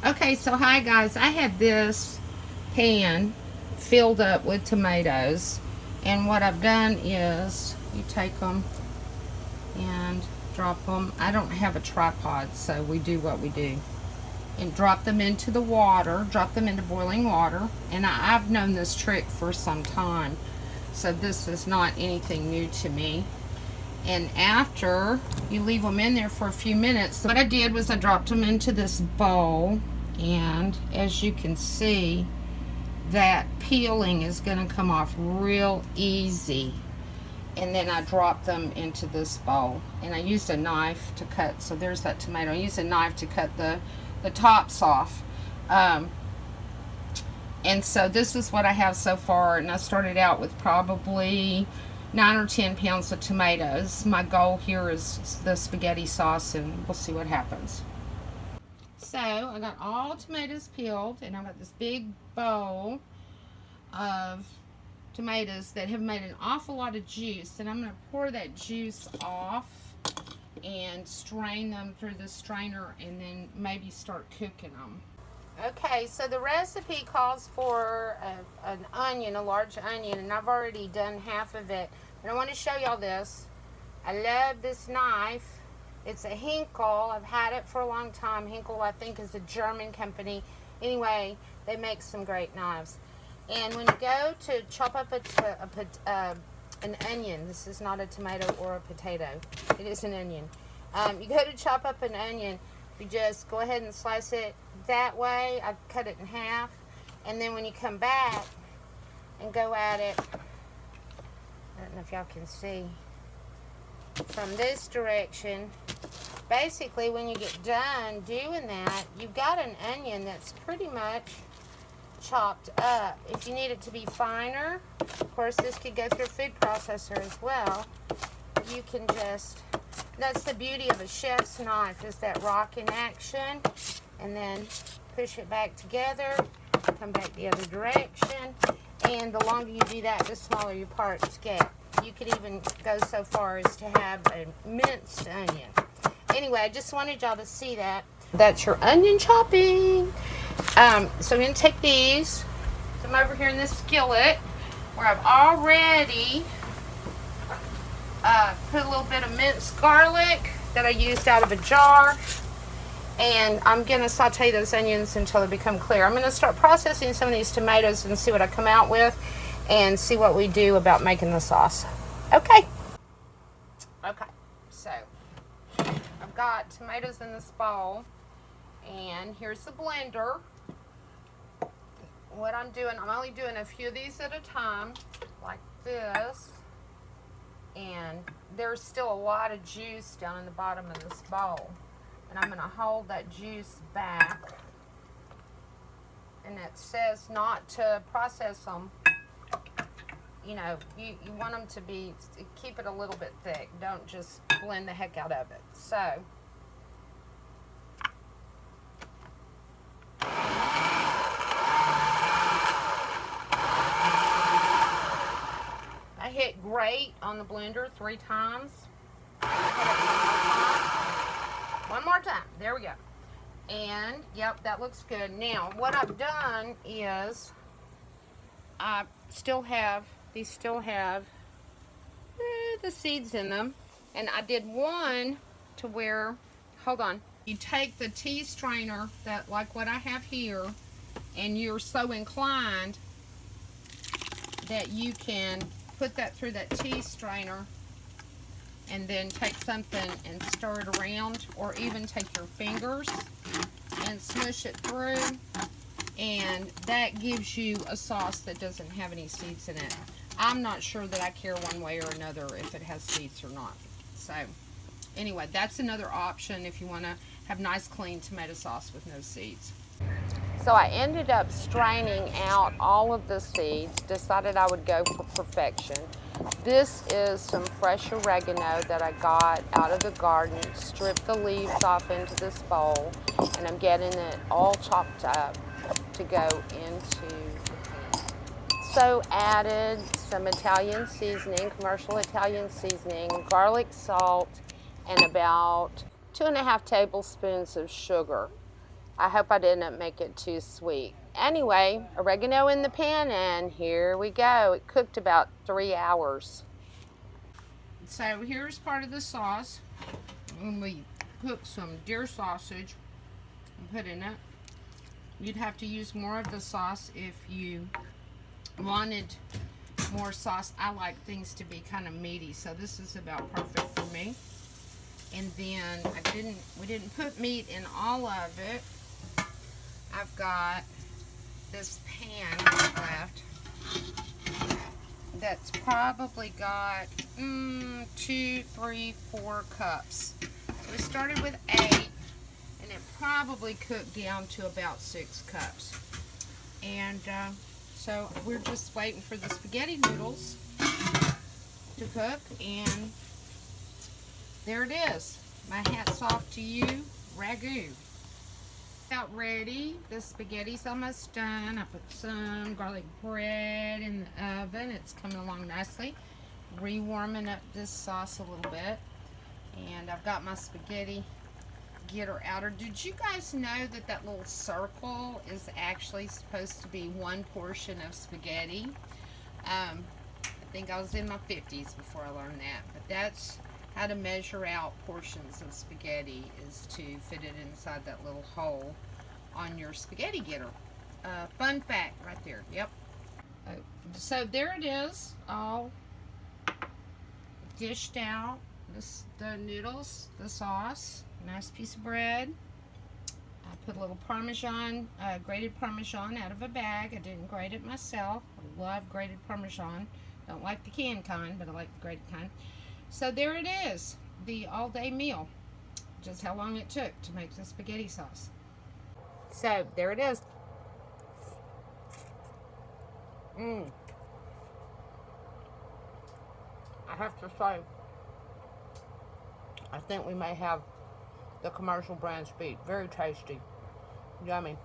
Okay, so hi guys, I had this pan filled up with tomatoes, and what I've done is you take them and drop them. I don't have a tripod, so we do what we do. And drop them into the water, drop them into boiling water, and I've known this trick for some time, so this is not anything new to me. And after you leave them in there for a few minutes, what I did was I dropped them into this bowl, and as you can see, that peeling is going to come off real easy. And then I dropped them into this bowl, and I used a knife to cut. So there's that tomato. I used a knife to cut the tops off. And so this is what I have so far, and I started out with probably 9 or 10 pounds of tomatoes. My goal here is the spaghetti sauce, and we'll see what happens. So I got all tomatoes peeled, and I've got this big bowl of tomatoes that have made an awful lot of juice, and I'm going to pour that juice off and strain them through the strainer, and then maybe start cooking them. Okay, so the recipe calls for an onion, a large onion, and I've already done half of it. And I want to show y'all this. I love this knife. It's a Hinkle. I've had it for a long time. Hinkle, I think, is a German company. Anyway, they make some great knives. And when you go to chop up an onion, this is not a tomato or a potato. It is an onion. You go to chop up an onion, you just go ahead and slice it that way. I cut it in half, and then when you come back and go at it, I don't know if y'all can see, from this direction, basically when you get done doing that, you've got an onion that's pretty much chopped up. If you need it to be finer, of course this could go through a food processor as well. You can just, that's the beauty of a chef's knife, is that rock in action, and then push it back together, come back the other direction, and the longer you do that, the smaller your parts get. You could even go so far as to have a minced onion. Anyway, I just wanted y'all to see that. That's your onion chopping. So I'm going to take these, put them over here in this skillet where I've already put a little bit of minced garlic that I used out of a jar, and I'm going to saute those onions until they become clear. I'm going to start processing some of these tomatoes and see what I come out with, and see what we do about making the sauce. Okay, so I've got tomatoes in this bowl, and here's the blender. What I'm doing, I'm only doing a few of these at a time, like this. And there's still a lot of juice down in the bottom of this bowl. And I'm going to hold that juice back. And it says not to process them. You know, you want them to be, keep it a little bit thick. Don't just blend the heck out of it. So, I hit grate on the blender 3 times. One more time. There we go. And, yep, that looks good. Now, what I've done is I still have, these still have the seeds in them. And I did one to where, hold on, you take the tea strainer, that like what I have here, and you're so inclined that you can put that through that tea strainer and then take something and stir it around, or even take your fingers and smush it through, and that gives you a sauce that doesn't have any seeds in it. I'm not sure that I care one way or another if it has seeds or not. So anyway, that's another option if you want to have nice clean tomato sauce with no seeds. So I ended up straining out all of the seeds, decided I would go for perfection. This is some fresh oregano that I got out of the garden, stripped the leaves off into this bowl, and I'm getting it all chopped up to go into the pan. So added some Italian seasoning, commercial Italian seasoning, garlic salt, and about 2.5 tablespoons of sugar. I hope I didn't make it too sweet. Anyway, oregano in the pan, and here we go. It cooked about 3 hours. So here's part of the sauce. When we cook some deer sausage and put in it, you'd have to use more of the sauce if you wanted more sauce. I like things to be kind of meaty, so this is about perfect for me. And then we didn't put meat in all of it. I've got this pan left that's probably got 2, 3, 4 cups. So we started with 8, and it probably cooked down to about 6 cups. And so we're just waiting for the spaghetti noodles to cook, and there it is. My hat's off to you, ragu. About ready. The spaghetti's almost done. I put some garlic bread in the oven. It's coming along nicely. Rewarming up this sauce a little bit. And I've got my spaghetti getter outer. Did you guys know that that little circle is actually supposed to be 1 portion of spaghetti? I think I was in my 50s before I learned that. But that's how to measure out portions of spaghetti, is to fit it inside that little hole on your spaghetti getter. Fun fact right there. Yep. So there it is, all dished out. The noodles, the sauce, nice piece of bread. I put a little Parmesan, grated Parmesan out of a bag. I didn't grate it myself. I love grated Parmesan. Don't like the canned kind, but I like the grated kind. So there it is, the all-day meal. Just how long it took to make the spaghetti sauce. So there it is. I have to say, I think we may have the commercial brands beat. Very tasty. Yummy.